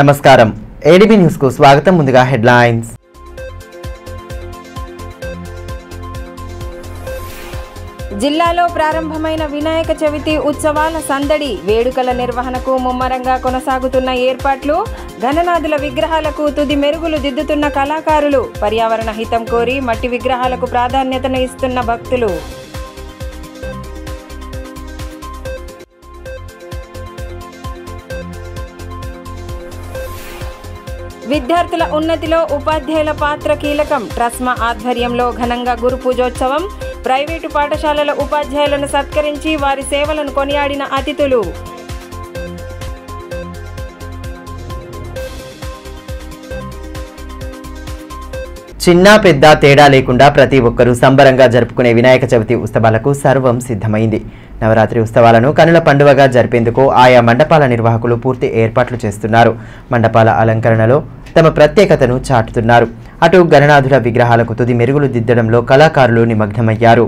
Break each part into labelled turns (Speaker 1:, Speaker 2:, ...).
Speaker 1: నమస్కారం ADB news కు స్వాగతం. ముందుగా హెడ్లైన్స్.
Speaker 2: జిల్లాలో ప్రారంభమైన వినాయక చవితి ఉత్సవాల సందడి, వేడుకల నిర్వహణకు ముమ్మరంగా కొనసాగుతున్న ఏర్పాట్లు, గణనాథుల విగ్రహాలకు తుది మెరుగులు దిద్దుతున్న కళాకారులు, పర్యావరణ హితం కోరి మట్టి విగ్రహాలకు ప్రాధాన్యతను ఇస్తున్న భక్తులు. విద్యార్థుల ఉన్నతిలో ఉపాధ్యాయుల పాత్ర కీలకం. ట్రస్మా ఆధ్వర్యంలో ఘనంగా గురు పూజోత్సవం. ప్రైవేటు పాఠశాలల ఉపాధ్యాయులను సత్కరించి వారి సేవలను కొనియాడిన అతిథులు.
Speaker 1: చిన్న పెద్ద తేడా లేకుండా ప్రతి ఒక్కరూ సంబరంగా జరుపుకునే వినాయక చవితి ఉత్సవాలకు సర్వం సిద్ధమైంది. నవరాత్రి ఉత్సవాలను కనుల పండుగగా జరిపేందుకు ఆయా మండపాల నిర్వాహకులు పూర్తి ఏర్పాట్లు చేస్తున్నారు. మండపాల అలంకరణలో తమ ప్రత్యేకతను చాటుతున్నారు. అటు గణనాథుల విగ్రహాలకు తుది మెరుగులు దిద్దడంలో కళాకారులు నిమగ్నమయ్యారు.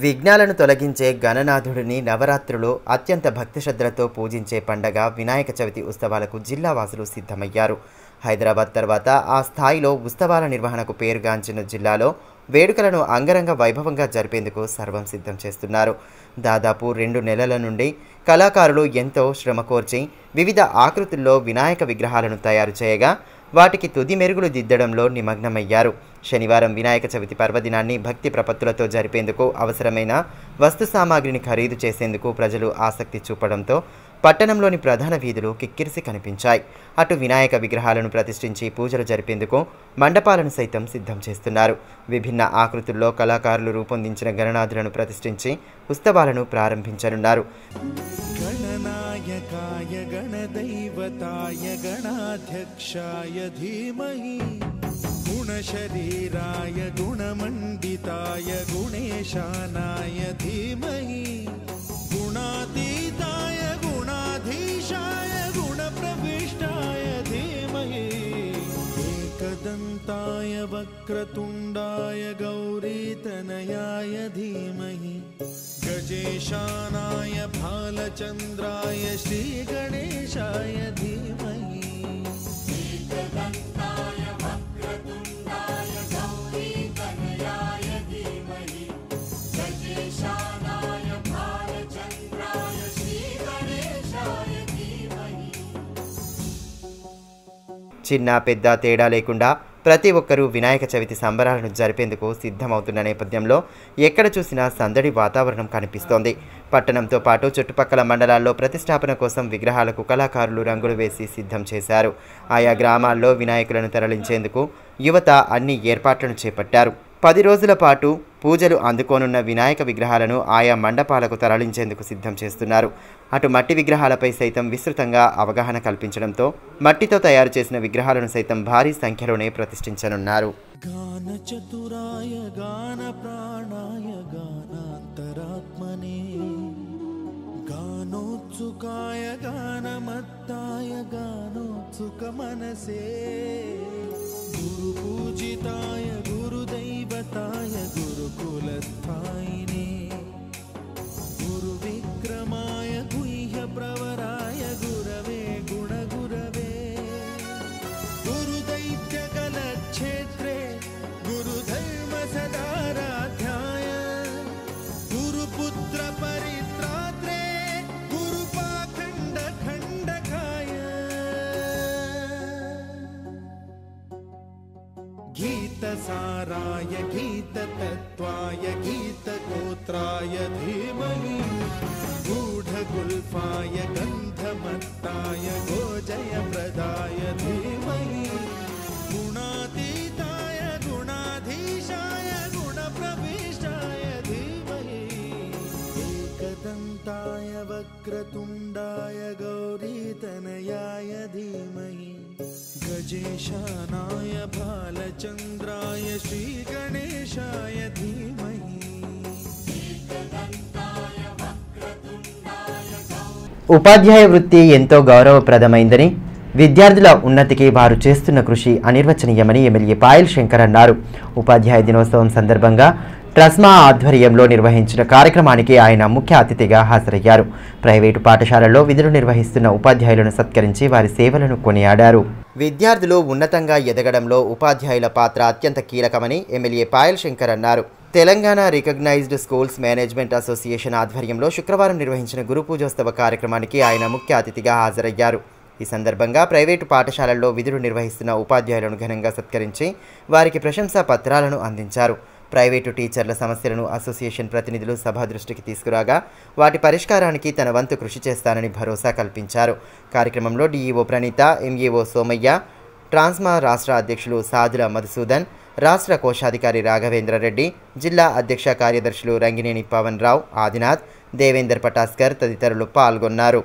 Speaker 1: విఘ్నాలను తొలగించే గణనాథుడిని నవరాత్రులు అత్యంత భక్తి శ్రద్ధలతో పూజించే పండగ వినాయక చవితి ఉత్సవాలకు జిల్లావాసులు సిద్ధమయ్యారు. హైదరాబాద్ తర్వాత ఆ స్థాయిలో ఉత్సవాల నిర్వహణకు పేరుగాంచిన జిల్లాలో వేడుకలను అంగరంగ వైభవంగా జరిపేందుకు సర్వం సిద్ధం చేస్తున్నారు. దాదాపు 2 నెలల నుండి కళాకారులు ఎంతో శ్రమ కోర్చి వివిధ ఆకృతుల్లో వినాయక విగ్రహాలను తయారు చేయగా వాటికి తుది మెరుగులు దిద్దడంలో నిమగ్నమయ్యారు. శనివారం వినాయక చవితి పర్వదినాన్ని భక్తి ప్రపత్తులతో జరిపేందుకు అవసరమైన వస్తు సామాగ్రిని ఖరీదు చేసేందుకు ప్రజలు ఆసక్తి చూపడంతో పట్టణంలోని ప్రధాన వీధులు కిక్కిరిసి కనిపించాయి. అటు వినాయక విగ్రహాలను ప్రతిష్ఠించి పూజలు జరిపేందుకు మండపాలను సైతం సిద్ధం చేస్తున్నారు. విభిన్న ఆకృతుల్లో కళాకారులు రూపొందించిన గణనాథులను ప్రతిష్ఠించి ఉత్సవాలను ప్రారంభించనున్నారు.
Speaker 3: गणनायकाय गणदैवताय गणाध्यक्षाय धीमहि गुणशरीराय गुणमण्डिताय गुणेशानाय धीमहि गुणातीताय गुणाधीशाय गुणप्रविष्टाय धीमहि एकदन्ताय वक्रतुण्डाय गौरीतनयाय धीमहि गजेशानाय भालचन्द्राय श्रीगणेशाय धीमहि एकदन्ताय वक्रतुण्डाय गौरीतनयाय धीमहि गजेशानाय भालचन्द्राय श्रीगणेशाय धीमहि.
Speaker 1: చిన్న పెద్ద తేడా లేకుండా ప్రతి ఒక్కరూ వినాయక చవితి సంబరాలను జరిపేందుకు సిద్ధమవుతున్న నేపథ్యంలో ఎక్కడ చూసినా సందడి వాతావరణం కనిపిస్తోంది. పట్టణంతో పాటు చుట్టుపక్కల మండలాల్లో ప్రతిష్టాపన కోసం విగ్రహాలకు కళాకారులు రంగులు వేసి సిద్ధం చేశారు. ఆయా గ్రామాల్లో వినాయకులను తరలించేందుకు యువత అన్ని ఏర్పాట్లను చేపట్టారు. 10 రోజుల పాటు పూజలు అందుకోనున్న వినాయక విగ్రహాలను ఆయా మండపాలకు తరలించేందుకు సిద్ధం చేస్తున్నారు. అటు మట్టి విగ్రహాలపై సైతం విస్తృతంగా అవగాహన కల్పించడంతో మట్టితో తయారు చేసిన విగ్రహాలను సైతం భారీ సంఖ్యలోనే ప్రతిష్ఠించనున్నారు.
Speaker 3: గాన చతురాయ గాన ప్రాణాయ గానాంతరాత్మనే గానోత్సుకాయ గానమత్తాయ గానోత్సుక మనసే గురు పూజితాయ గురుదైవతాయ గురుకులస్థాయినే గురు విక్రమాయ గుహ్య ప్రవరాయ గురవే గుణగురవే గురుదైత్య కలక్షేత్రే గురుధర్మ సదారాధ్యాయ గురుపుత్ర పరిత్రాత్రే గురుపాఖండ ఖండకాయ गीतसाराय गीततत्त्वाय गीतगोत्राय धीमहि गूढगुल्फाय गन्धमत्ताय गोजयप्रदाय धीमहि गुणातीताय गुणाधीशाय गुणप्रविष्टाय धीमहि एकदन्ताय वक्रतुण्डाय गौरीतनयाय धीमहि गजेशानाय भालचन्द्राय श्रीगणेशाय धीमहि.
Speaker 1: ఉపాధ్యాయ వృత్తి ఎంతో గౌరవప్రదమైందని, విద్యార్థుల ఉన్నతికి వారు చేస్తున్న కృషి అనిర్వచనీయమని ఎమ్మెల్యే పాయల్ శంకర్ అన్నారు. ఉపాధ్యాయ దినోత్సవం సందర్భంగా ట్రస్మా ఆధ్వర్యంలో నిర్వహించిన కార్యక్రమానికి ఆయన ముఖ్య అతిథిగా హాజరయ్యారు. ప్రైవేటు పాఠశాలల్లో విధులు నిర్వహిస్తున్న ఉపాధ్యాయులను సత్కరించి వారి సేవలను కొనియాడారు. విద్యార్థులు ఉన్నతంగా ఎదగడంలో ఉపాధ్యాయుల పాత్ర అత్యంత కీలకమని ఎమ్మెల్యే పాయల్ శంకర్ అన్నారు. Telangana recognised schools management association ఆధ్వర్యంలో శుక్రవారం నిర్వహించిన గురు పూజోత్సవ కార్యక్రమానికి ఆయన ముఖ్య అతిథిగా హాజరయ్యారు. ఈ సందర్భంగా ప్రైవేటు పాఠశాలల్లో విధులు నిర్వహిస్తున్న ఉపాధ్యాయులను ఘనంగా సత్కరించి వారికి ప్రశంసా పత్రాలను అందించారు. ప్రైవేటు టీచర్ల సమస్యలను అసోసియేషన్ ప్రతినిధులు సభ దృష్టికి తీసుకురాగా వాటి పరిష్కారానికి తన వంతు కృషి చేస్తానని భరోసా కల్పించారు. కార్యక్రమంలో డీఈఓ ప్రణీత, ఎంఈఓ సోమయ్య, ట్రాన్స్మా రాష్ట్ర అధ్యక్షులు సాదుల మధుసూదన్, రాష్ట్ర కోశాధికారి రాఘవేంద్రరెడ్డి, జిల్లా అధ్యక్ష కార్యదర్శులు రంగినేని పవన్ రావు, ఆదినాథ్, దేవేందర్ పటాస్కర్ తదితరులు పాల్గొన్నారు.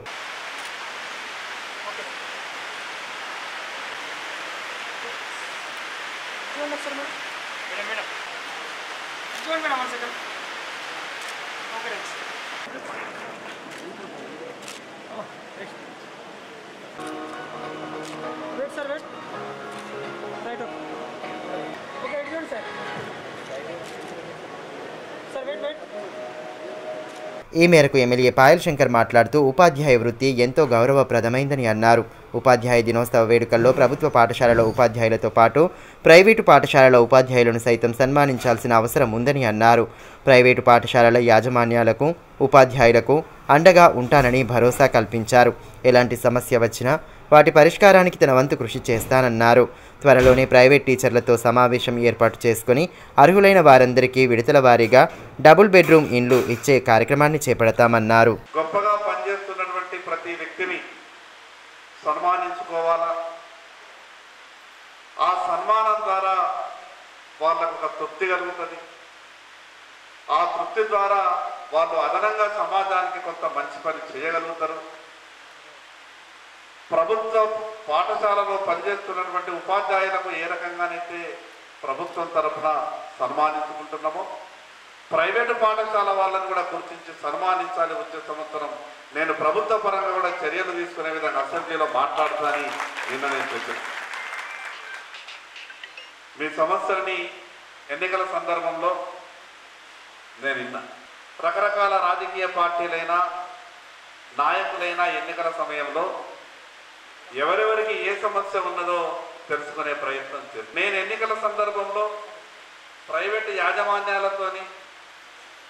Speaker 1: ఈ మేరకు ఎమ్మెల్యే పాయల్ శంకర్ మాట్లాడుతూ ఉపాధ్యాయ వృత్తి ఎంతో గౌరవప్రదమైందని అన్నారు. ఉపాధ్యాయ దినోత్సవ వేడుకల్లో ప్రభుత్వ పాఠశాలల ఉపాధ్యాయులతో పాటు ప్రైవేటు పాఠశాలల ఉపాధ్యాయులను సైతం సన్మానించాల్సిన అవసరం ఉందని అన్నారు. ప్రైవేటు పాఠశాలల యాజమాన్యాలకు, ఉపాధ్యాయులకు అండగా ఉంటానని భరోసా కల్పించారు. ఎలాంటి సమస్య వచ్చినా వాటి పరిష్కారానికి తన వంతు కృషి చేస్తానన్నారు. త్వరలోనే ప్రైవేట్ టీచర్లతో సమావేశం ఏర్పాటు చేసుకుని అర్హులైన వారందరికీ విడతల వారీగా డబుల్ బెడ్రూమ్ ఇండ్లు ఇచ్చే కార్యక్రమాన్ని చేపడతామన్నారు.
Speaker 4: గొప్పగా పనిచేస్తున్నటువంటి ప్రతి వ్యక్తిని సన్మానించుకోవాలా. ఆ సన్మానం ద్వారా వాళ్ళకు ఒక తృప్తి కలుగుతుంది. ఆ తృప్తి ద్వారా వాళ్ళు అదనంగా సమాజానికి కొంత మంచి పని చేయగలుగుతారు. ప్రభుత్వ పాఠశాలలో పనిచేస్తున్నటువంటి ఉపాధ్యాయులకు ఏ రకంగానైతే ప్రభుత్వం తరఫున సన్మానించుకుంటున్నామో ప్రైవేటు పాఠశాల వాళ్ళని కూడా గుర్తించి సన్మానించాలి. వచ్చే సంవత్సరం నేను ప్రభుత్వ పరంగా కూడా చర్యలు తీసుకునే విధంగా అసెంబ్లీలో మాట్లాడుతానని నిర్ణయం చేశాను. మీ సమస్యలని ఎన్నికల సందర్భంలో నేను విన్నా. రకరకాల రాజకీయ పార్టీలైనా నాయకులైనా ఎన్నికల సమయంలో ఎవరెవరికి ఏ సమస్య ఉన్నదో తెలుసుకునే ప్రయత్నం చేస్తాను. నేను ఎన్నికల సందర్భంలో ప్రైవేటు యాజమాన్యాలతోని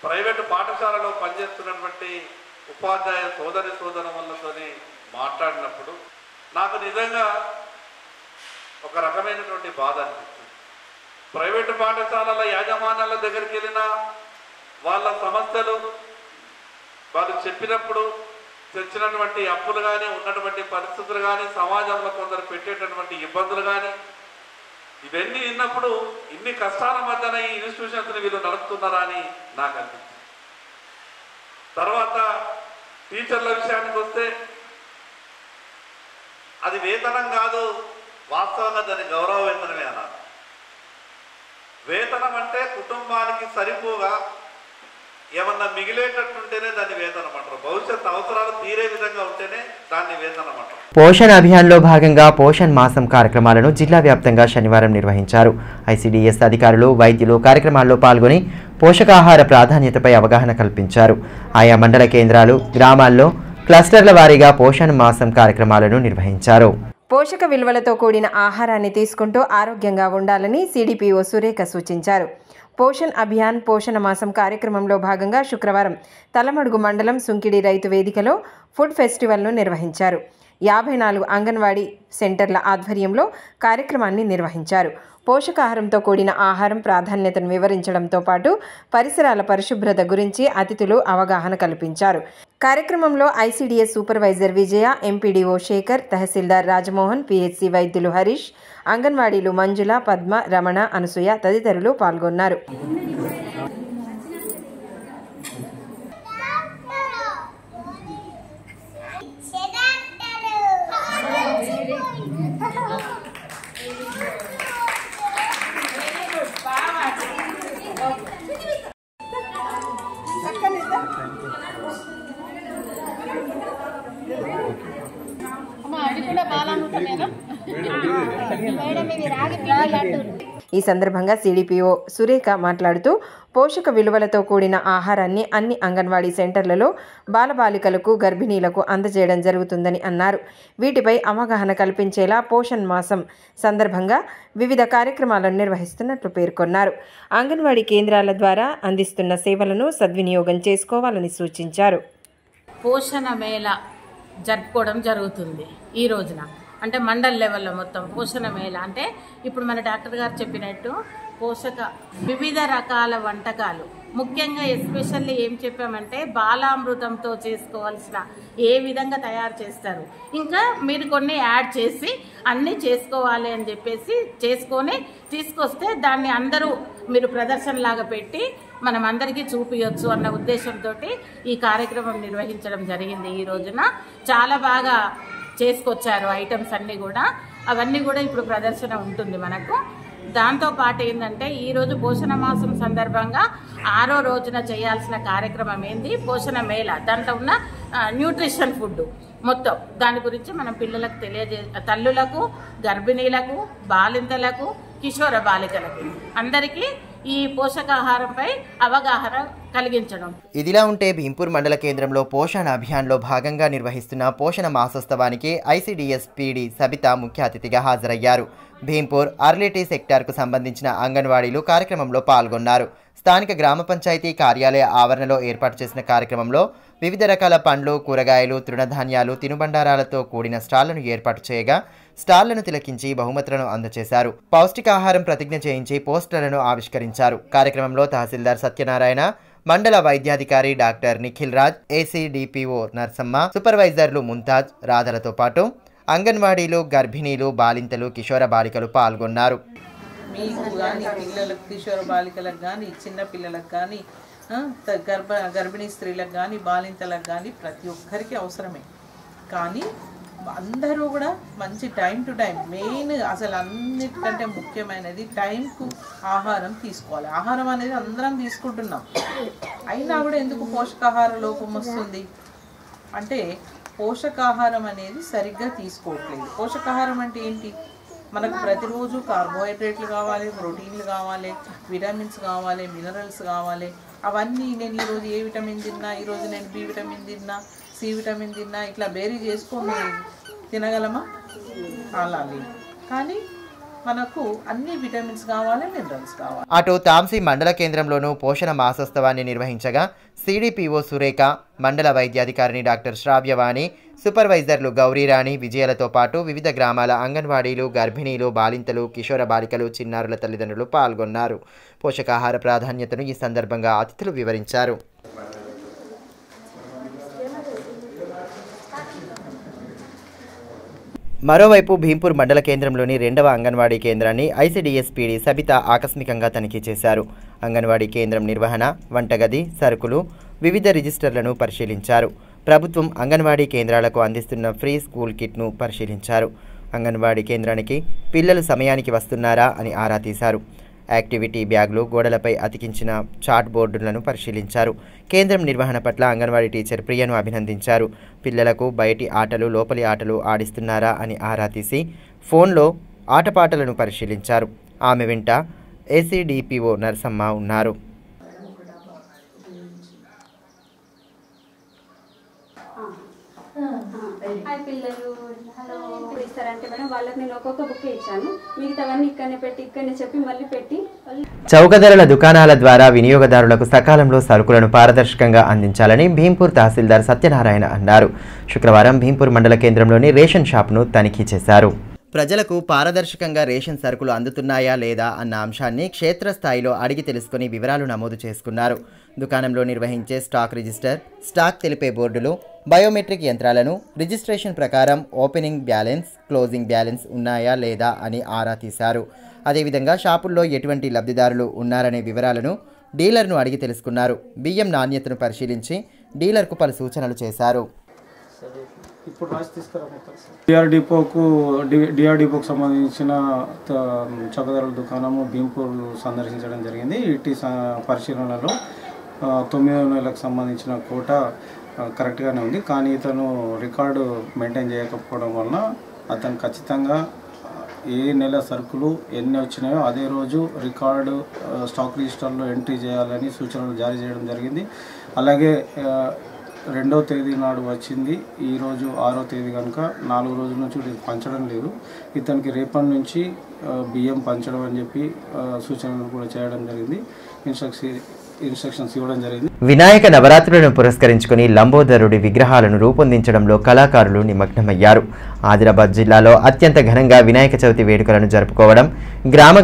Speaker 4: ప్రైవేటు పాఠశాలలో పనిచేస్తున్నటువంటి ఉపాధ్యాయ సోదరులతోని మాట్లాడినప్పుడు నాకు నిజంగా ఒక రకమైనటువంటి బాధ అనిపించింది. ప్రైవేటు పాఠశాలల యాజమాన్యాల దగ్గరికి వెళ్ళినా వాళ్ళ సమస్యలు వాళ్ళు చెప్పినప్పుడు తెచ్చినటువంటి అప్పులు కానీ, ఉన్నటువంటి పరిస్థితులు కానీ, సమాజంలో కొందరు పెట్టేటటువంటి ఇబ్బందులు కానీ, ఇవన్నీ విన్నప్పుడు ఇన్ని కష్టాల మధ్యన ఈ ఇన్స్టిట్యూషన్స్ని వీళ్ళు నడుపుతున్నారా అని నాకు అనిపించింది. తర్వాత టీచర్ల విషయానికి వస్తే అది వేతనం కాదు, వాస్తవంగా దాని గౌరవ వేతనమే అన్నారు. వేతనం అంటే కుటుంబానికి సరిపోగా ఏమన్నా మిగిలేటట్టుంటేనే దాన్ని వేతనం అంటారు. భవిష్యత్ అవసరాలు తీరే విధంగా ఉంటేనే దాన్ని వేతనం అంటారు.
Speaker 1: పోషణ్ అభియాన్లో భాగంగా పోషణ్ మాసం కార్యక్రమాలను జిల్లా వ్యాప్తంగా శనివారం నిర్వహించారు. ఐసిడిఎస్ అధికారులు, వైద్యులు కార్యక్రమాల్లో పాల్గొని పోషకాహార ప్రాధాన్యతపై అవగాహన కల్పించారు. ఆయా మండల కేంద్రాలు, గ్రామాల్లో క్లస్టర్ల వారీగా పోషణ్ మాసం కార్యక్రమాలను నిర్వహించారు.
Speaker 2: పోషక విలువలతో కూడిన ఆహారాన్ని తీసుకుంటూ ఆరోగ్యంగా ఉండాలని సిడిపిఓ సురేఖ సూచించారు. పోషణ్ అభియాన్ పోషణ మాసం కార్యక్రమంలో భాగంగా శుక్రవారం తలమడుగు మండలం సుంకిడి రైతు వేదికలో ఫుడ్ ఫెస్టివల్ను నిర్వహించారు. 54 అంగన్వాడీ సెంటర్ల ఆధ్వర్యంలో కార్యక్రమాన్ని నిర్వహించారు. పోషకాహారంతో కూడిన ఆహారం ప్రాధాన్యతను వివరించడంతో పాటు పరిసరాల పరిశుభ్రత గురించి అతిథులు అవగాహన కల్పించారు. కార్యక్రమంలో ఐసిడిఎస్ సూపర్వైజర్ విజయ, ఎంపీడీఓ శేఖర్, తహసీల్దార్ రాజమోహన్, పిహెచ్సి వైద్యులు హరీష్, అంగన్వాడీలు మంజుల, పద్మ, రమణ, అనసూయ తదితరులు పాల్గొన్నారు. ఈ సందర్భంగా సిడిపిఓ సురేఖ మాట్లాడుతూ పోషక విలువలతో కూడిన ఆహారాన్ని అన్ని అంగన్వాడీ సెంటర్లలో బాలబాలికలకు గర్భిణీలకు అందజేయడం జరుగుతుందని అన్నారు. వీటిపై అవగాహన కల్పించేలా పోషణ్ మాసం సందర్భంగా వివిధ కార్యక్రమాలను నిర్వహిస్తున్నట్లు పేర్కొన్నారు. అంగన్వాడీ కేంద్రాల ద్వారా అందిస్తున్న సేవలను సద్వినియోగం చేసుకోవాలని సూచించారు.
Speaker 5: పోషణ మేళ జరుపుకోవడం జరుగుతుంది ఈ రోజున. అంటే మండల్ లెవెల్లో మొత్తం పోషణ మేళ అంటే ఇప్పుడు మన డాక్టర్ గారు చెప్పినట్టు వివిధ రకాల వంటకాలు, ముఖ్యంగా ఎస్పెషల్లీ ఏం చెప్పామంటే బాలామృతంతో చేసుకోవాల్సిన ఏ విధంగా తయారు చేస్తారు, ఇంకా మీరు కొన్ని యాడ్ చేసి అన్నీ చేసుకోవాలి అని చెప్పేసి చేసుకొని తీసుకొస్తే దాన్ని అందరూ మీరు ప్రదర్శనలాగా పెట్టి మనం అందరికీ చూపించవచ్చు అన్న ఉద్దేశంతో ఈ కార్యక్రమం నిర్వహించడం జరిగింది. ఈ రోజున చాలా బాగా చేసుకొచ్చారు ఐటమ్స్ అన్నీ కూడా. అవన్నీ కూడా ఇప్పుడు ప్రదర్శన ఉంటుంది మనకు. దాంతోపాటు ఏంటంటే ఈరోజు పోషణ మాసం సందర్భంగా 6వ రోజున చేయాల్సిన కార్యక్రమం ఏంది, పోషణ మేళ. దాంట్లో ఉన్న న్యూట్రిషన్ ఫుడ్ మొత్తం దాని గురించి మనం పిల్లలకు తల్లులకు, గర్భిణీలకు, బాలింతలకు, కిషోర బాలికలకు అందరికీ ఈ పోషకాహారంపై అవగాహన కలిగించడం.
Speaker 1: ఇదిలా ఉంటే భీంపూర్ మండల కేంద్రంలో పోషణ అభియాన్లో భాగంగా నిర్వహిస్తున్న పోషణ మాసోత్సవానికి ఐసిడిఎస్ పీడీ సబిత ముఖ్య అతిథిగా హాజరయ్యారు. భీంపూర్ ఆర్లిటీ సెక్టార్కు సంబంధించిన అంగన్వాడీలు కార్యక్రమంలో పాల్గొన్నారు. స్థానిక గ్రామ పంచాయతీ కార్యాలయ ఆవరణలో ఏర్పాటు చేసిన కార్యక్రమంలో వివిధ రకాల పండ్లు, కూరగాయలు, తృణధాన్యాలు, తినుబండారాలతో కూడిన స్టాళ్లను ఏర్పాటు చేయగా స్టాళ్లను తిలకించి బహుమతులను అందజేశారు. పౌష్టికాహారం ప్రతిజ్ఞ చేయించి పోస్టర్లను ఆవిష్కరించారు. కార్యక్రమంలో తహసీల్దార్ సత్యనారాయణ, మండల వైద్యాధికారి డాక్టర్ నిఖిల్ రాజ్, ఏసీడీపీఓ నర్సమ్మ, సూపర్వైజర్లు ముంతాజ్, రాధలతో పాటు అంగన్వాడీలు, గర్భిణీలు, బాలింతలు, కిషోర బాలికలు పాల్గొన్నారు.
Speaker 6: మీకు కానీ పిల్లలకు, కిషోర బాలికలకు కానీ, చిన్న పిల్లలకు కానీ, గర్భిణీ స్త్రీలకు కానీ, బాలింతలకు కానీ ప్రతి ఒక్కరికి అవసరమే. కానీ అందరూ కూడా మంచి టైం టు టైం, మెయిన్ అసలు అన్నిటికంటే ముఖ్యమైనది టైంకు ఆహారం తీసుకోవాలి. ఆహారం అనేది అందరం తీసుకుంటున్నాం, అయినా కూడా ఎందుకు పోషకాహార లోపం వస్తుంది అంటే పోషకాహారం అనేది సరిగ్గా తీసుకోవట్లేదు. పోషకాహారం అంటే ఏంటి? మనకు ప్రతిరోజు కార్బోహైడ్రేట్లు కావాలి, ప్రోటీన్లు కావాలి, విటమిన్స్ కావాలి, మినరల్స్ కావాలి. అవన్నీ నేను ఈరోజు ఏ విటమిన్ తిన్నా, ఈరోజు నేను బి విటమిన్ తిన్నా, సి విటమిన్ తిన్నా, ఇట్లా బేరీ చేసుకొని తినగలమా? అలా లేదు. కానీ మనకు అన్ని విటమిన్స్ కావాలి, మినరల్స్ కావాలి.
Speaker 1: అటు తాంసీ మండల కేంద్రంలోనూ పోషణ మాసోత్సవాన్ని నిర్వహించగా సిడిపిఓ సురేఖ, మండల వైద్యాధికారిని డాక్టర్ శ్రావ్యవాణి, సూపర్వైజర్లు గౌరీరాణి, విజయలతో పాటు వివిధ గ్రామాల అంగన్వాడీలు, గర్భిణీలు, బాలింతలు, కిషోర బాలికలు, చిన్నారుల తల్లిదండ్రులు పాల్గొన్నారు. పోషకాహార ప్రాధాన్యతను ఈ సందర్భంగా అతిథులు వివరించారు. మరోవైపు భీంపూర్ మండల కేంద్రంలోని 2వ అంగన్వాడీ కేంద్రాన్ని ఐసిడిఎస్ పీడీ సబిత ఆకస్మికంగా తనిఖీ చేశారు. అంగన్వాడీ కేంద్రం నిర్వహణ, వంటగది, సరుకులు, వివిధ రిజిస్టర్లను పరిశీలించారు. ప్రభుత్వం అంగన్వాడీ కేంద్రాలకు అందిస్తున్న ఫ్రీ స్కూల్ కిట్ను పరిశీలించారు. అంగన్వాడీ కేంద్రానికి పిల్లలు సమయానికి వస్తున్నారా అని ఆరా తీశారు. యాక్టివిటీ బ్యాగులు, గోడలపై అతికించిన చాట్ బోర్డులను పరిశీలించారు. కేంద్రం నిర్వహణ పట్ల అంగన్వాడీ టీచర్ ప్రియను అభినందించారు. పిల్లలకు బయటి ఆటలు, లోపలి ఆటలు ఆడిస్తున్నారా అని ఆరా తీసి ఫోన్లో ఆటపాటలను పరిశీలించారు. ఆమె వెంట ఏసీడీపీఓ నర్సమ్మ ఉన్నారు.
Speaker 7: పిల్లలు హలో ఇస్తారంటే మేడం వాళ్ళకి నేను ఒక్కొక్క బుక్ ఇచ్చాను, మిగతావన్నీ ఇక్కడనే పెట్టి ఇక్కడనే చెప్పి మళ్ళీ పెట్టి.
Speaker 1: చౌక ధరల దుకాణాల ద్వారా వినియోగదారులకు సకాలంలో సరుకులను పారదర్శకంగా అందించాలని భీంపూర్ తహసీల్దార్ సత్యనారాయణ అన్నారు. శుక్రవారం భీంపూర్ మండల కేంద్రంలోని రేషన్ షాప్ను తనిఖీ చేశారు. ప్రజలకు పారదర్శకంగా రేషన్ సరుకులు అందుతున్నాయా లేదా అన్న అంశాన్ని క్షేత్రస్థాయిలో అడిగి తెలుసుకుని వివరాలు నమోదు చేసుకున్నారు. దుకాణంలో నిర్వహించే స్టాక్ రిజిస్టర్, స్టాక్ తెలిపే బోర్డులు, బయోమెట్రిక్ యంత్రాలను, రిజిస్ట్రేషన్ ప్రకారం ఓపెనింగ్ బ్యాలెన్స్, క్లోజింగ్ బ్యాలెన్స్ ఉన్నాయా లేదా అని ఆరా తీశారు. అదేవిధంగా షాపుల్లో ఎటువంటి లబ్ధిదారులు ఉన్నారనే వివరాలను డీలర్ను అడిగి తెలుసుకున్నారు. బియ్యం నాణ్యతను పరిశీలించి డీలర్కు పలు సూచనలు చేశారు.
Speaker 8: డిఆర్ డిపోకు సంబంధించిన చౌకధరల దుకాణము భీంపూర్ సందర్శించడం జరిగింది. ఇటు పరిశీలనలో 9వ నెలకు సంబంధించిన కోట కరెక్ట్గానే ఉంది. కానీ ఇతను రికార్డు మెయింటైన్ చేయకపోవడం వలన అతను ఖచ్చితంగా ఏ నెల సరుకులు ఎన్ని వచ్చినాయో అదే రోజు రికార్డు స్టాక్ రిజిస్టర్లో ఎంట్రీ చేయాలని సూచనలు జారీ చేయడం జరిగింది. అలాగే 2వ తేదీ నాడు వచ్చింది, ఈరోజు 6వ తేదీ కనుక 4 రోజుల నుంచి పంచడం లేదు. ఇతనికి రేపటి నుంచి బియ్యం పంచడం అని చెప్పి సూచనలు కూడా చేయడం జరిగింది, ఇన్స్ట్రక్షన్స్ ఇవ్వడం జరిగింది.
Speaker 1: వినాయక నవరాత్రులను పురస్కరించుకుని లంబోదరుడి విగ్రహాలను రూపొందించడంలో కళాకారులు నిమగ్నమయ్యారు. ఆదిలాబాద్ జిల్లాలో అత్యంత ఘనంగా వినాయక చవితి వేడుకలను జరుపుకోవడం,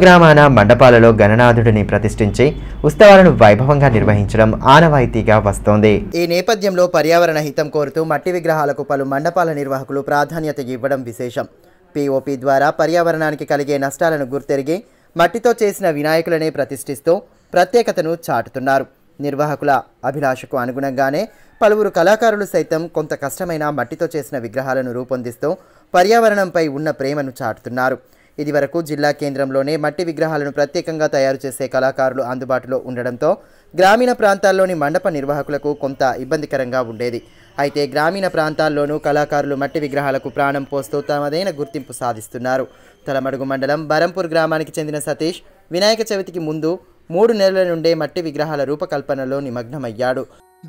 Speaker 1: గ్రామాన మండపాలలో గణనాథుడిని ప్రతిష్ఠించి ఉత్సవాలను వైభవంగా నిర్వహించడం ఆనవాయితీగా వస్తోంది. ఈ నేపథ్యంలో పర్యావరణ హితం కోరుతూ మట్టి విగ్రహాలకు పలు మండపాల నిర్వాహకులు ప్రాధాన్యత ఇవ్వడం విశేషం. పిఓపి ద్వారా పర్యావరణానికి కలిగే నష్టాలను గుర్తెరిగి మట్టితో చేసిన వినాయకులనే ప్రతిష్ఠిస్తూ ప్రత్యేకతను చాటుతున్నారు. నిర్వాహకుల అభిలాషకు అనుగుణంగానే పలువురు కళాకారులు సైతం కొంత కష్టమైన మట్టితో చేసిన విగ్రహాలను రూపొందిస్తూ పర్యావరణంపై ఉన్న ప్రేమను చాటుతున్నారు. ఇదివరకు జిల్లా కేంద్రంలోనే మట్టి విగ్రహాలను ప్రత్యేకంగా తయారు చేసే కళాకారులు అందుబాటులో ఉండడంతో గ్రామీణ ప్రాంతాల్లోని మండప నిర్వాహకులకు కొంత ఇబ్బందికరంగా ఉండేది. అయితే గ్రామీణ ప్రాంతాల్లోనూ కళాకారులు మట్టి విగ్రహాలకు ప్రాణం పోస్తూ తమదైన గుర్తింపు సాధిస్తున్నారు. తలమడుగు మండలం బరంపూర్ గ్రామానికి చెందిన సతీష్ వినాయక చవితికి ముందు 3 నెలల నుండే మట్టి విగ్రహాల రూపకల్పనలో నిమగ్నమయ్యాడు.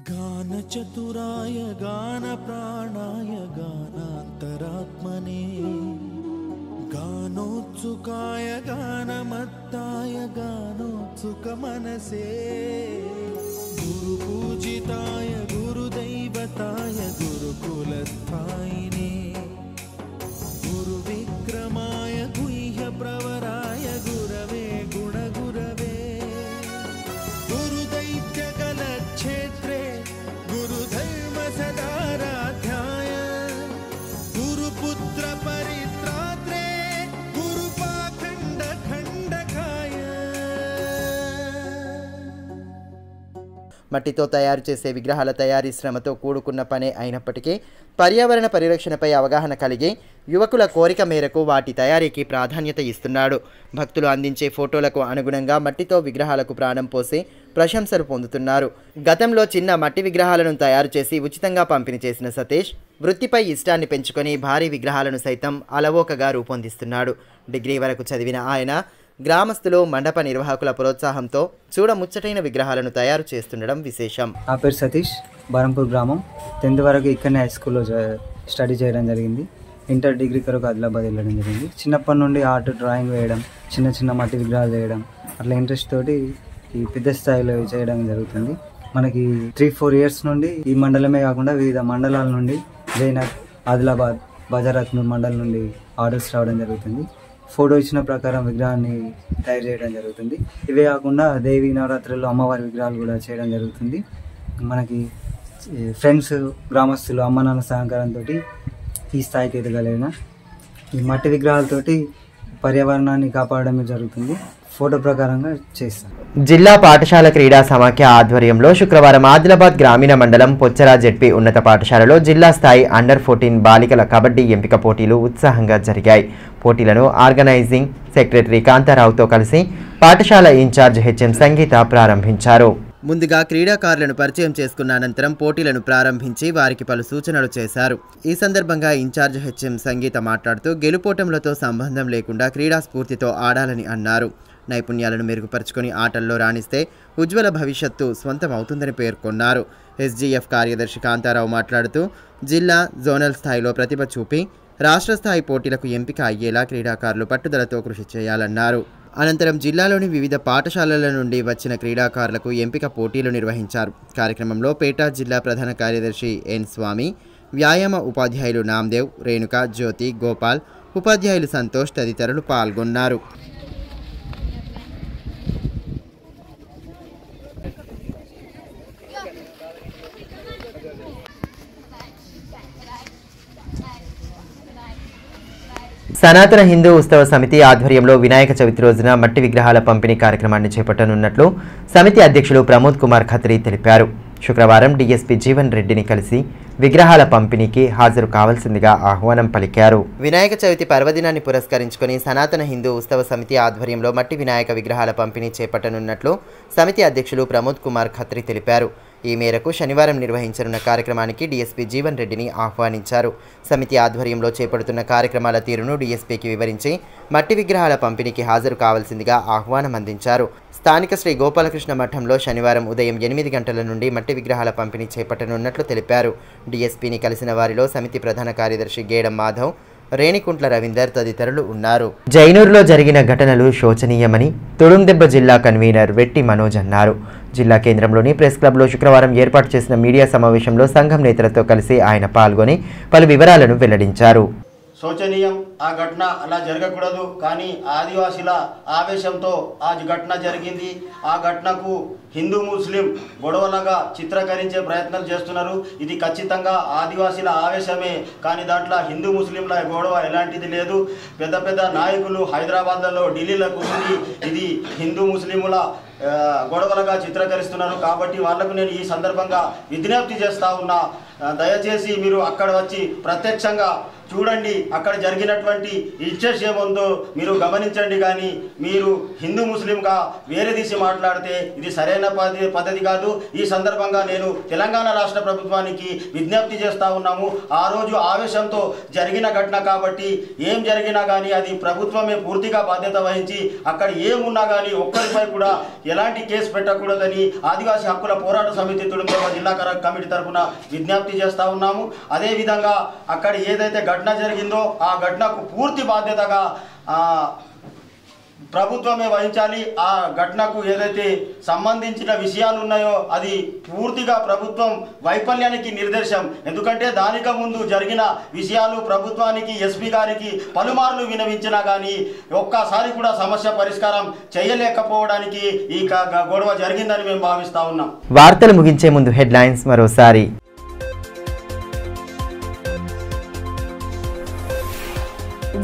Speaker 3: గాన చతురాయ గాన ప్రాణాయ గానాంతరాత్మనే గానోత్సుకాయ గానమత్తాయ గానోత్సుక మనసే గురు పూజితాయ గురుదైవతాయ గురుకులస్థాయినే గురు విక్రమాయ గుహ్య ప్రవరాయ గురవే గుణగురవే గురుదైత్యకలక్షేత్రే గురుధర్మ సదారాధ్యాయ గురుపుత్ర పరిత్రాత్రే గురుపాఖండ ఖండకాయ.
Speaker 1: మట్టితో తయారు చేసే విగ్రహాల తయారీ శ్రమతో కూడుకున్న పనే అయినప్పటికీ పర్యావరణ పరిరక్షణపై అవగాహన కలిగి యువకుల కోరిక మేరకు వాటి తయారీకి ప్రాధాన్యత ఇస్తున్నాడు. భక్తులు అందించే ఫోటోలకు అనుగుణంగా మట్టితో విగ్రహాలకు ప్రాణం పోసి ప్రశంసలు పొందుతున్నారు. గతంలో చిన్న మట్టి విగ్రహాలను తయారు చేసి ఉచితంగా పంపిణీ చేసిన సతీష్ వృత్తిపై ఇష్టాన్ని పెంచుకొని భారీ విగ్రహాలను సైతం అలవోకగా రూపొందిస్తున్నాడు. డిగ్రీ వరకు చదివిన ఆయన గ్రామస్తులు మండప నిర్వాహకుల ప్రోత్సాహంతో చూడముచ్చటైన విగ్రహాలను తయారు చేస్తుండడం విశేషం.
Speaker 9: నా పేరు సతీష్, బరంపూర్ గ్రామం. 10th వరకు ఇక్కడనే హై స్కూల్లో స్టడీ చేయడం జరిగింది. ఇంటర్ డిగ్రీ కొరకు ఆదిలాబాద్ వెళ్ళడం జరిగింది. చిన్నప్పటి నుండి ఆర్ట్, డ్రాయింగ్ వేయడం, చిన్న మట్టి విగ్రహాలు వేయడం అట్లా ఇంట్రెస్ట్ తోటి ఈ పెద్ద స్థాయిలో చేయడం జరుగుతుంది. మనకి 3-4 ఇయర్స్ నుండి ఈ మండలమే కాకుండా వివిధ మండలాల నుండి జైనగర్, ఆదిలాబాద్, బజారత్నూర్ మండలం నుండి ఆర్డర్స్ రావడం జరుగుతుంది. ఫోటో ఇచ్చిన ప్రకారం విగ్రహాన్ని తయారు చేయడం జరుగుతుంది. ఇవే కాకుండా దేవి నవరాత్రుల్లో అమ్మవారి విగ్రహాలు కూడా చేయడం జరుగుతుంది. మనకి ఫ్రెండ్స్, గ్రామస్తులు, అమ్మ నాన్న సహకారంతో ఈ స్థాయికి ఎదగలిగిన ఈ మట్టి విగ్రహాలతోటి పర్యావరణాన్ని కాపాడడమే జరుగుతుంది. ఫోటో ప్రకారంగా చేస్తాం.
Speaker 1: జిల్లా పాఠశాల క్రీడా సమాఖ్య ఆధ్వర్యంలో శుక్రవారం ఆదిలాబాద్ గ్రామీణ మండలం పొచ్చరా జెడ్పీ ఉన్నత పాఠశాలలో జిల్లా స్థాయి అండర్-14 బాలికల కబడ్డీ ఎంపిక పోటీలు ఉత్సాహంగా జరిగాయి. పోటీలను ఆర్గనైజింగ్ సెక్రటరీ కాంతారావుతో కలిసి పాఠశాల ఇన్ఛార్జ్ హెచ్ఎం సంగీత ప్రారంభించారు. ముందుగా క్రీడాకారులను పరిచయం చేసుకున్న అనంతరం పోటీలను ప్రారంభించి వారికి పలు సూచనలు చేశారు. ఈ సందర్భంగా ఇన్ఛార్జ్ హెచ్ఎం సంగీత మాట్లాడుతూ గెలుపోటములతో సంబంధం లేకుండా క్రీడా స్ఫూర్తితో ఆడాలని అన్నారు. నైపుణ్యాలను మెరుగుపరుచుకొని ఆటల్లో రాణిస్తే ఉజ్వల భవిష్యత్తు స్వంతం అవుతుందని పేర్కొన్నారు. ఎస్జీఎఫ్ కార్యదర్శి కాంతారావు మాట్లాడుతూ జిల్లా, జోనల్ స్థాయిలో ప్రతిభ చూపి రాష్ట్ర స్థాయి పోటీలకు ఎంపిక అయ్యేలా క్రీడాకారులు పట్టుదలతో కృషి చేయాలన్నారు. అనంతరం జిల్లాలోని వివిధ పాఠశాలల నుండి వచ్చిన క్రీడాకారులకు ఎంపిక పోటీలు నిర్వహించారు. కార్యక్రమంలో పేటా జిల్లా ప్రధాన కార్యదర్శి ఎన్ స్వామి, వ్యాయామ ఉపాధ్యాయులు నామ్దేవ్, రేణుక, జ్యోతి, గోపాల్, ఉపాధ్యాయులు సంతోష్ తదితరులు పాల్గొన్నారు. సనాతన హిందూ ఉత్సవ సమితి ఆధ్వర్యంలో వినాయక చవితి రోజున మట్టి విగ్రహాల పంపిణీ కార్యక్రమాన్ని చేపట్టనున్నట్లు సమితి అధ్యక్షులు ప్రమోద్ కుమార్ ఖత్రీ తెలిపారు. శుక్రవారం డీఎస్పీ జీవన్ రెడ్డిని కలిసి విగ్రహాల పంపిణీకి హాజరు కావాల్సిందిగా ఆహ్వానం పలికారు. వినాయక చవితి పర్వదినాన్ని పురస్కరించుకొని సనాతన హిందూ ఉత్సవ సమితి ఆధ్వర్యంలో మట్టి వినాయక విగ్రహాల పంపిణీ చేపట్టనున్నట్లు సమితి అధ్యక్షులు ప్రమోద్ కుమార్ ఖత్రీ తెలిపారు. ఈ మేరకు శనివారం నిర్వహించనున్న కార్యక్రమానికి డీఎస్పీ జీవన్ రెడ్డిని ఆహ్వానించారు. సమితి ఆధ్వర్యంలో చేపడుతున్న కార్యక్రమాల తీరును డీఎస్పీకి వివరించి మట్టి విగ్రహాల పంపిణీకి హాజరు కావాల్సిందిగా ఆహ్వానం అందించారు. స్థానిక శ్రీ గోపాలకృష్ణ మఠంలో శనివారం ఉదయం 8 గంటల నుండి మట్టి విగ్రహాల పంపిణీ చేపట్టనున్నట్లు తెలిపారు. డీఎస్పీని కలిసిన వారిలో సమితి ప్రధాన కార్యదర్శి గేడం మాధవ్, రేణికుంట్ల రవీందర్ తదితరులు ఉన్నారు. జైనూరులో జరిగిన ఘటనలు శోచనీయమని తుడుందెబ్బ జిల్లా కన్వీనర్ వెట్టి మనోజ్ అన్నారు. జిల్లా కేంద్రంలోని ప్రెస్ క్లబ్లో శుక్రవారం ఏర్పాటు చేసిన మీడియా సమావేశంలో సంఘం నేతలతో కలిసి ఆయన పాల్గొని పలు వివరాలను వెల్లడించారు.
Speaker 10: శోచనీయం, ఆ ఘటన అలా జరగకూడదు. కానీ ఆదివాసీల ఆవేశంతో ఆ ఘటన జరిగింది. ఆ ఘటనకు హిందూ ముస్లిం గొడవలుగా చిత్రీకరించే ప్రయత్నాలు చేస్తున్నారు. ఇది ఖచ్చితంగా ఆదివాసీల ఆవేశమే, కానీ దాంట్లో హిందూ ముస్లింల గొడవ ఎలాంటిది లేదు. పెద్ద పెద్ద నాయకులు హైదరాబాద్లో ఢిల్లీలో కూర్చుని ఇది హిందూ ముస్లిముల గొడవలుగా చిత్రీకరిస్తున్నారు. కాబట్టి వాళ్లకు నేను ఈ సందర్భంగా విజ్ఞప్తి చేస్తూ ఉన్నా, దయచేసి మీరు అక్కడ వచ్చి ప్రత్యక్షంగా చూడండి, అక్కడ జరిగినటువంటి ఇష్యూస్ ఏముందో మీరు గమనించండి. కానీ మీరు హిందూ ముస్లింగా వేరే తీసి మాట్లాడితే ఇది సరైన పద్ధతి కాదు. ఈ సందర్భంగా నేను తెలంగాణ రాష్ట్ర ప్రభుత్వానికి విజ్ఞప్తి చేస్తూ ఉన్నాము. ఆ రోజు ఆవేశంతో జరిగిన ఘటన కాబట్టి ఏం జరిగినా కానీ అది ప్రభుత్వమే పూర్తిగా బాధ్యత వహించి అక్కడ ఏమున్నా కానీ ఒక్కరిపై కూడా ఎలాంటి కేసు పెట్టకూడదని ఆదివాసీ హక్కుల పోరాట సమితి తుడుందెబ్బ జిల్లా కమిటీ తరఫున విజ్ఞప్తి చేస్తూ ఉన్నాము. అదేవిధంగా అక్కడ ఏదైతే ఘటన జరిగిందో ఆ ఘటనకు పూర్తి బాధ్యతగా ప్రభుత్వమే వహించాలి. ఆ ఘటనకు ఏదైతే సంబంధించిన విషయాలు ఉన్నాయో అది పూర్తిగా ప్రభుత్వం వైఫల్యానికి నిర్దేశం. ఎందుకంటే దానికి ముందు జరిగిన విషయాలు ప్రభుత్వానికి, ఎస్పీ గారికి పలుమార్లు వినవించినా కానీ ఒక్కసారి కూడా సమస్య పరిష్కారం చేయలేకపోవడానికి ఈ గొడవ జరిగిందని మేము భావిస్తా ఉన్నాం.
Speaker 1: వార్తలు ముగించే ముందు హెడ్లైన్స్ మరోసారి.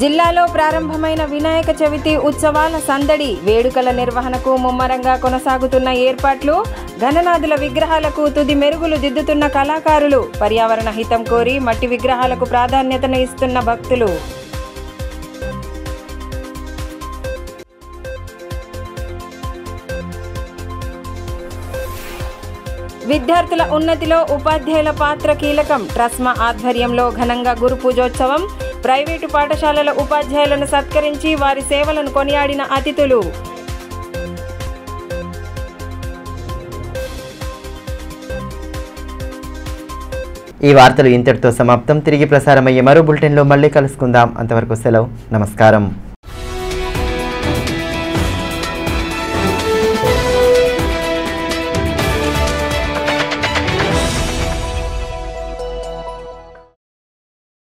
Speaker 2: జిల్లాలో ప్రారంభమైన వినాయక చవితి ఉత్సవాల సందడి, వేడుకల నిర్వహణకు ముమ్మరంగా కొనసాగుతున్న ఏర్పాట్లు, ఘననాథుల విగ్రహాలకు తుది మెరుగులు దిద్దుతున్న కళాకారులు, పర్యావరణ హితం కోరి మట్టి విగ్రహాలకు ప్రాధాన్యతను ఇస్తున్న భక్తులు. విద్యార్థుల ఉన్నతిలో ఉపాధ్యాయుల పాత్ర కీలకం, ట్రస్మా ఆధ్వర్యంలో ఘనంగా గురు పూజోత్సవం, ప్రైవేటు పాఠశాలల ఉపాధ్యాయులను సత్కరించి వారి సేవలను కొనియాడిన అతిథులు.
Speaker 1: ఈ వార్తలు ఇంతటితో సమాప్తం. తిరిగి ప్రసారమయ్యే మరో బులెటిన్లో మళ్ళీ కలుసుకుందాం. అంతవరకు సెలవు. నమస్కారం.